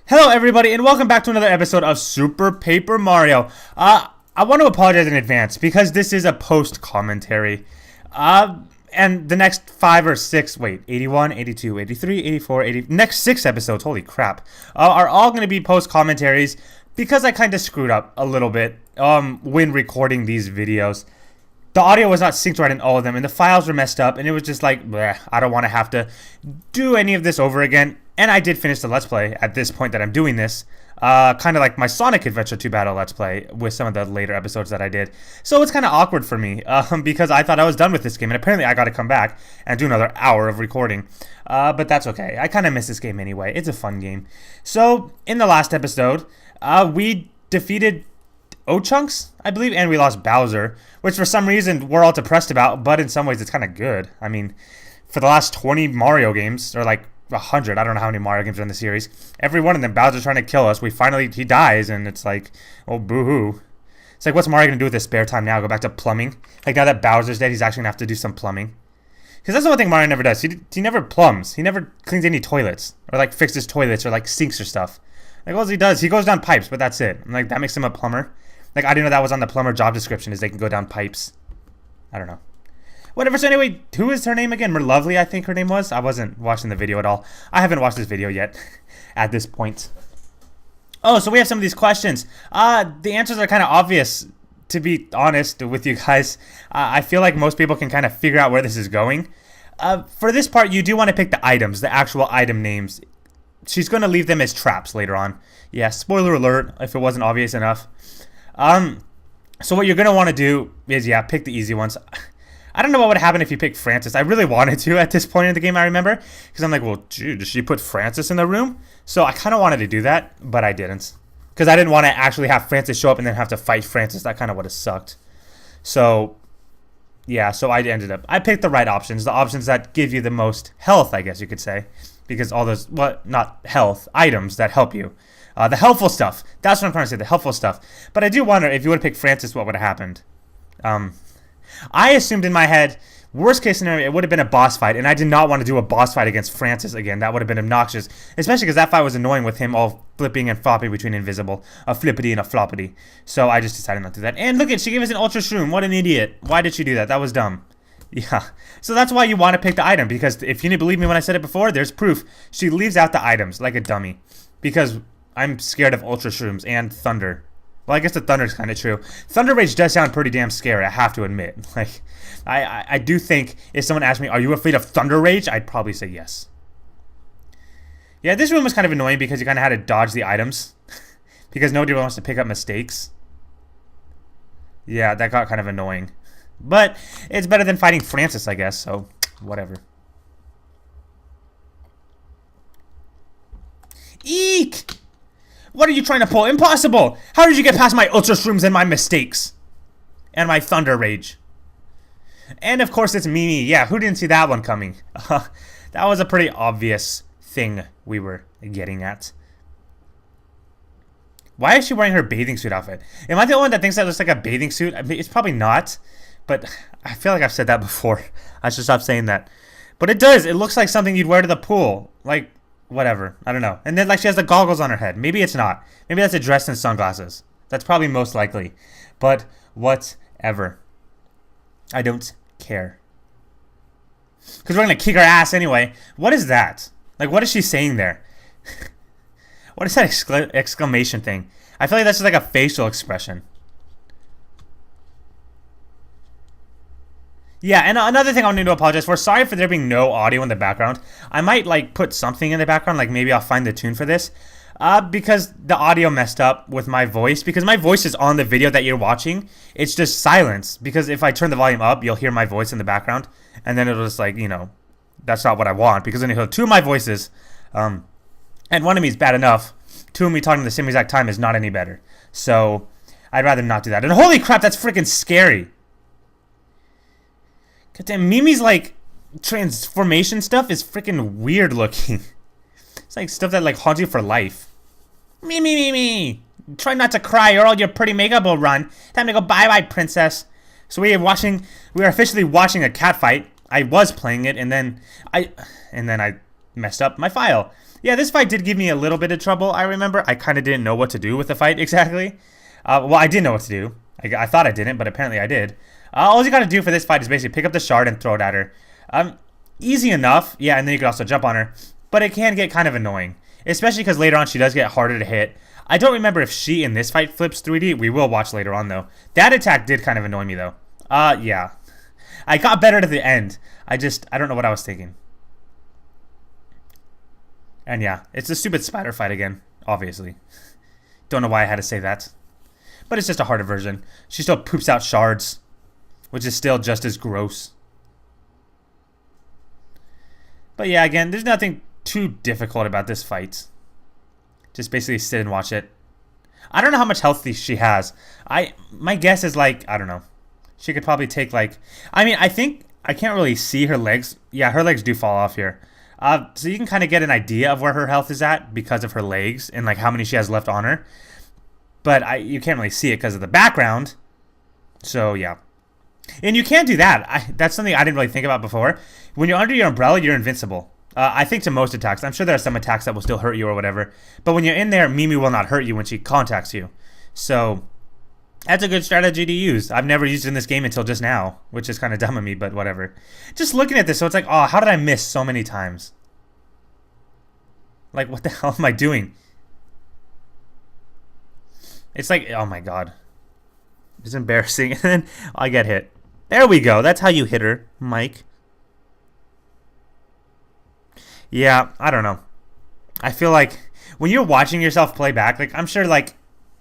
Hello everybody and welcome back to another episode of Super Paper Mario. I want to apologize in advance because this is a post commentary. And the next 5 or 6, 81, 82, 83, 84, 80, next 6 episodes, holy crap, are all going to be post commentaries because I kind of screwed up a little bit when recording these videos. The audio was not synced right in all of them and the files were messed up and it was just like, bleh, I don't want to have to do any of this over again. And I did finish the Let's Play at this point that I'm doing this. Kind of like my Sonic Adventure 2 Battle Let's Play with some of the later episodes that I did. So it's kind of awkward for me because I thought I was done with this game. And apparently I got to come back and do another hour of recording. But that's okay. I kind of miss this game anyway. It's a fun game. So in the last episode, we defeated O-Chunks, I believe, and we lost Bowser. Which for some reason we're all depressed about. But in some ways it's kind of good. I mean, for the last 20 Mario games, or like 100, I don't know how many Mario games are in the series, every one of them, Bowser's trying to kill us. He dies, and it's like, oh, boo-hoo. It's like, what's Mario going to do with his spare time now? Go back to plumbing? Like, now that Bowser's dead, he's actually going to have to do some plumbing. Because that's the one thing Mario never does. He never plumbs. He never cleans any toilets, or, like, fixes toilets, or, like, sinks or stuff. Like, all he does, he goes down pipes, but that's it. And, like, that makes him a plumber. Like, I didn't know that was on the plumber job description, is they can go down pipes. I don't know. Whatever, so anyway, who is her name again? Merlovely, I think her name was. I wasn't watching the video at all. I haven't watched this video yet at this point. Oh, so we have some of these questions. The answers are kind of obvious, to be honest with you guys. I feel like most people can kind of figure out where this is going. For this part, you do want to pick the items, the actual item names. She's going to leave them as traps later on. Yeah, spoiler alert, if it wasn't obvious enough. So what you're going to want to do is, yeah, pick the easy ones. I don't know what would happen if you picked Francis. I really wanted to at this point in the game, I remember. Because I'm like, well, dude, did she put Francis in the room? So I kind of wanted to do that, but I didn't. Because I didn't want to actually have Francis show up and then have to fight Francis. That kind of would have sucked. So, yeah, so I picked the right options. The options that give you the most health, I guess you could say. Because all those, well, not health, items that help you. The helpful stuff. That's what I'm trying to say, the helpful stuff. But I do wonder, if you would have picked Francis, what would have happened? I assumed in my head, worst case scenario, it would have been a boss fight, and I did not want to do a boss fight against Francis again. That would have been obnoxious, especially because that fight was annoying with him all flipping and flopping between invisible, a flippity and a floppity. So I just decided not to do that. And look at, she gave us an Ultra Shroom. What an idiot. Why did she do that? That was dumb. Yeah. So that's why you want to pick the item, because if you didn't believe me when I said it before, there's proof. She leaves out the items like a dummy, because I'm scared of Ultra Shrooms and Thunder. Well, I guess the Thunder's kind of true. Thunder Rage does sound pretty damn scary, I have to admit. Like, I do think if someone asked me, are you afraid of Thunder Rage? I'd probably say yes. Yeah, this room was kind of annoying because you kind of had to dodge the items. Because nobody wants to pick up mistakes. Yeah, that got kind of annoying. But it's better than fighting Francis, I guess, so whatever. Eek! What are you trying to pull? Impossible! How did you get past my Ultra Shrooms and my mistakes? And my Thunder Rage? And of course it's Mimi. Yeah, who didn't see that one coming? That was a pretty obvious thing we were getting at. Why is she wearing her bathing suit outfit? Am I the only one that thinks that looks like a bathing suit? I mean, it's probably not. But I feel like I've said that before. I should stop saying that. But it does. It looks like something you'd wear to the pool. Like, whatever. I don't know. And then, like, she has the goggles on her head. Maybe it's not. Maybe that's a dress and sunglasses. That's probably most likely. But whatever. I don't care. Because we're going to kick her ass anyway. What is that? Like, what is she saying there? What is that exclamation thing? I feel like that's just like a facial expression. Yeah, and another thing I need to apologize for. Sorry for there being no audio in the background. I might, like, put something in the background. Like, maybe I'll find the tune for this. Because the audio messed up with my voice. Because my voice is on the video that you're watching. It's just silence. Because if I turn the volume up, you'll hear my voice in the background. And then it'll just, like, you know, that's not what I want. Because then you'll hear two of my voices. And one of me is bad enough. Two of me talking at the same exact time is not any better. So, I'd rather not do that. And holy crap, that's freaking scary. Goddamn, Mimi's, like, transformation stuff is freaking weird looking. It's like stuff that, like, haunts you for life. Mimi! Try not to cry or all your pretty makeup will run. Time to go bye-bye, princess. So we are officially watching a cat fight. I was playing it, and then I messed up my file. Yeah, this fight did give me a little bit of trouble. I remember I kind of didn't know what to do with the fight exactly. Well, I did know what to do. I thought I didn't, but apparently I did. All you got to do for this fight is basically pick up the shard and throw it at her. Easy enough. Yeah, and then you can also jump on her. But it can get kind of annoying, especially because later on she does get harder to hit. I don't remember if she in this fight flips 3D. We will watch later on, though. That attack did kind of annoy me, though. Yeah. I got better at the end. I don't know what I was thinking. And yeah, it's a stupid spider fight again, obviously. Don't know why I had to say that. But it's just a harder version. She still poops out shards, which is still just as gross. But yeah, again, there's nothing too difficult about this fight. Just basically sit and watch it. I don't know how much health she has. My guess is like, I don't know. She could probably take like, I mean, I think, I can't really see her legs. Yeah, her legs do fall off here. So you can kind of get an idea of where her health is at because of her legs and like how many she has left on her. But you can't really see it because of the background. So yeah. And you can't do that. That's something I didn't really think about before. When you're under your umbrella, you're invincible. I think to most attacks. I'm sure there are some attacks that will still hurt you or whatever. But when you're in there, Mimi will not hurt you when she contacts you. So that's a good strategy to use. I've never used it in this game until just now, which is kind of dumb of me, but whatever. Just looking at this, so it's like, oh, how did I miss so many times? Like, what the hell am I doing? It's like, oh my god. It's embarrassing. And then I get hit. There we go. That's how you hit her, Mike. Yeah, I don't know. I feel like when you're watching yourself play back, like I'm sure like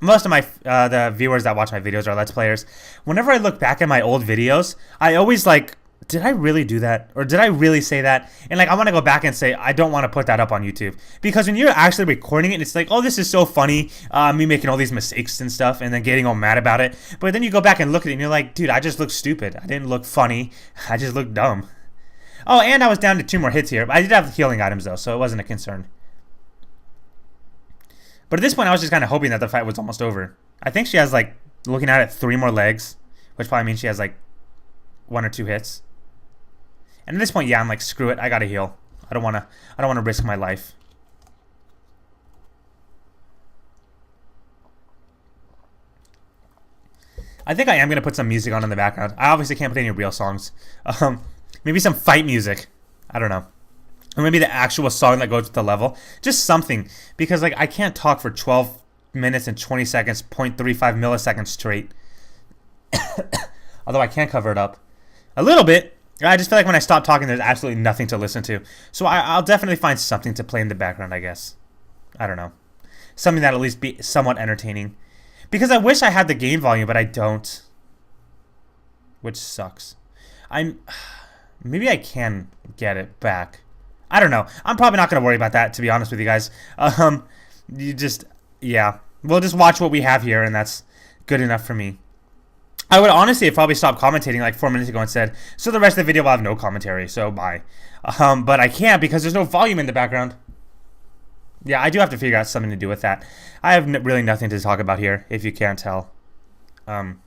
most of my the viewers that watch my videos are Let's Players. Whenever I look back at my old videos, I always like, did I really do that? Or did I really say that? And like I want to go back and say, I don't want to put that up on YouTube. Because when you're actually recording it, it's like, oh, this is so funny. Me making all these mistakes and stuff and then getting all mad about it. But then you go back and look at it and you're like, dude, I just look stupid. I didn't look funny. I just looked dumb. Oh, and I was down to 2 more hits here. I did have healing items, though, so it wasn't a concern. But at this point, I was just kind of hoping that the fight was almost over. I think she has, like, looking at it, 3 more legs, which probably means she has, like, 1 or 2 hits. And at this point, yeah, I'm like, screw it. I gotta heal. I don't want to risk my life. I think I am going to put some music on in the background. I obviously can't put any real songs. Maybe some fight music. I don't know. Or maybe the actual song that goes with the level. Just something. Because like I can't talk for 12 minutes and 20 seconds, 0.35 milliseconds straight. Although I can cover it up. A little bit. I just feel like when I stop talking, there's absolutely nothing to listen to. So I'll definitely find something to play in the background, I guess. I don't know. Something that'll at least be somewhat entertaining. Because I wish I had the game volume, but I don't. Which sucks. Maybe I can get it back. I don't know. I'm probably not going to worry about that, to be honest with you guys. Yeah. We'll just watch what we have here, and that's good enough for me. I would honestly have probably stopped commentating like 4 minutes ago and said, so the rest of the video will have no commentary, so bye. But I can't because there's no volume in the background. Yeah, I do have to figure out something to do with that. I have really nothing to talk about here, if you can't tell. I'm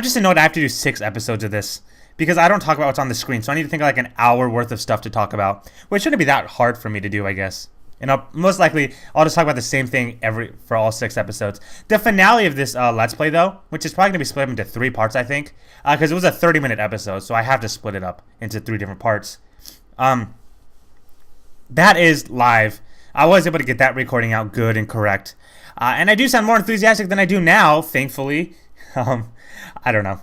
just annoyed I have to do 6 episodes of this because I don't talk about what's on the screen, so I need to think of like an hour worth of stuff to talk about, which shouldn't be that hard for me to do, I guess. And most likely, I'll just talk about the same thing for all 6 episodes. The finale of this Let's Play, though, which is probably going to be split up into 3 parts, I think, because it was a 30-minute episode, so I have to split it up into 3 different parts. That is live. I was able to get that recording out good and correct. And I do sound more enthusiastic than I do now, thankfully. I don't know.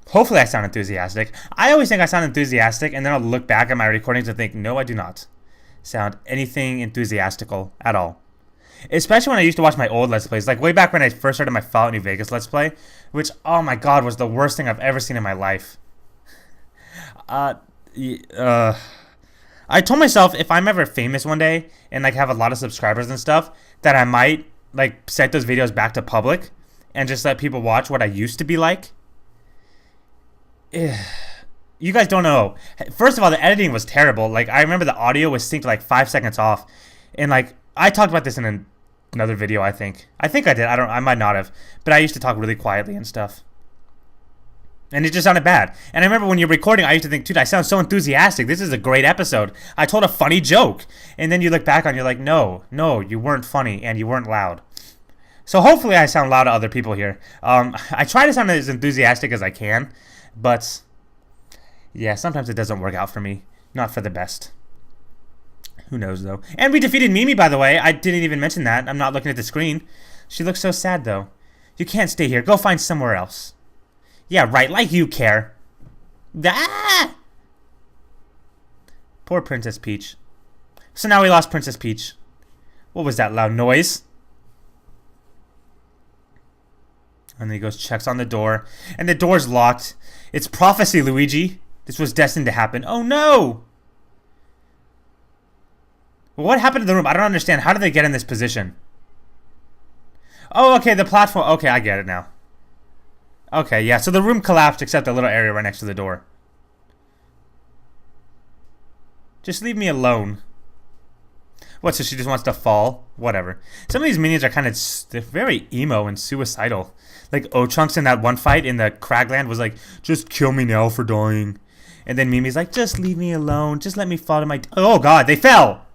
Hopefully I sound enthusiastic. I always think I sound enthusiastic, and then I'll look back at my recordings and think, no, I do not sound anything enthusiastical at all. Especially when I used to watch my old Let's Plays, like way back when I first started my Fallout New Vegas Let's Play, which, oh my god, was the worst thing I've ever seen in my life. I told myself if I'm ever famous one day and like have a lot of subscribers and stuff, that I might like set those videos back to public and just let people watch what I used to be like. You guys don't know. First of all, the editing was terrible. Like, I remember the audio was synced like 5 seconds off. And like, I talked about this in another video, I think. I think I did. I might not have. But I used to talk really quietly and stuff. And it just sounded bad. And I remember when you're recording, I used to think, dude, I sound so enthusiastic. This is a great episode. I told a funny joke. And then you look back on, you're like, no, you weren't funny and you weren't loud. So hopefully I sound loud to other people here. I try to sound as enthusiastic as I can, but yeah, sometimes it doesn't work out for me. Not for the best. Who knows, though. And we defeated Mimi, by the way. I didn't even mention that. I'm not looking at the screen. She looks so sad, though. You can't stay here. Go find somewhere else. Yeah, right. Like you care. Ah! Poor Princess Peach. So now we lost Princess Peach. What was that loud noise? And then he goes, checks on the door. And the door's locked. It's prophecy, Luigi. This was destined to happen. Oh, no! What happened to the room? I don't understand. How did they get in this position? Oh, okay, the platform. Okay, I get it now. Okay, yeah, so the room collapsed except a little area right next to the door. Just leave me alone. What, so she just wants to fall? Whatever. Some of these minions are kind of they're very emo and suicidal. Like O-Trunks in that one fight in the Cragland was like, just kill me now for dying. And then Mimi's like, just leave me alone. Just let me fall to my... Oh, God, they fell!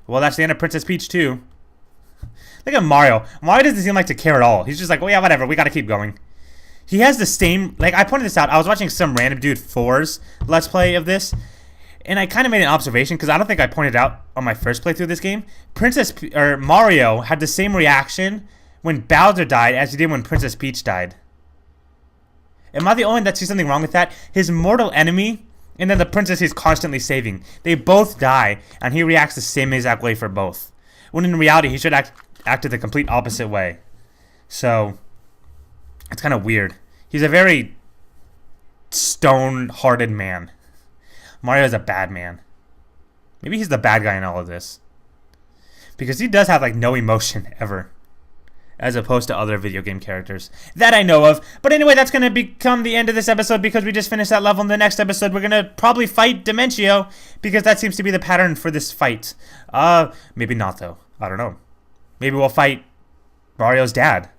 Well, that's the end of Princess Peach, too. Look at Mario. Mario doesn't seem like to care at all. He's just like, well, yeah, whatever. We gotta keep going. He has the same... Like, I pointed this out. I was watching some random dude 4's Let's Play of this. And I kind of made an observation, because I don't think I pointed out on my first playthrough of this game. Mario had the same reaction when Bowser died as he did when Princess Peach died. Am I the only one that sees something wrong with that? His mortal enemy... And then the princess he's constantly saving. They both die, and he reacts the same exact way for both. When in reality, he should act the complete opposite way. So, it's kind of weird. He's a very stone-hearted man. Mario's a bad man. Maybe he's the bad guy in all of this. Because he does have, like, no emotion ever. As opposed to other video game characters that I know of. But anyway, that's going to become the end of this episode because we just finished that level. In the next episode, we're going to probably fight Dimentio because that seems to be the pattern for this fight. Maybe not, though. I don't know. Maybe we'll fight Mario's dad.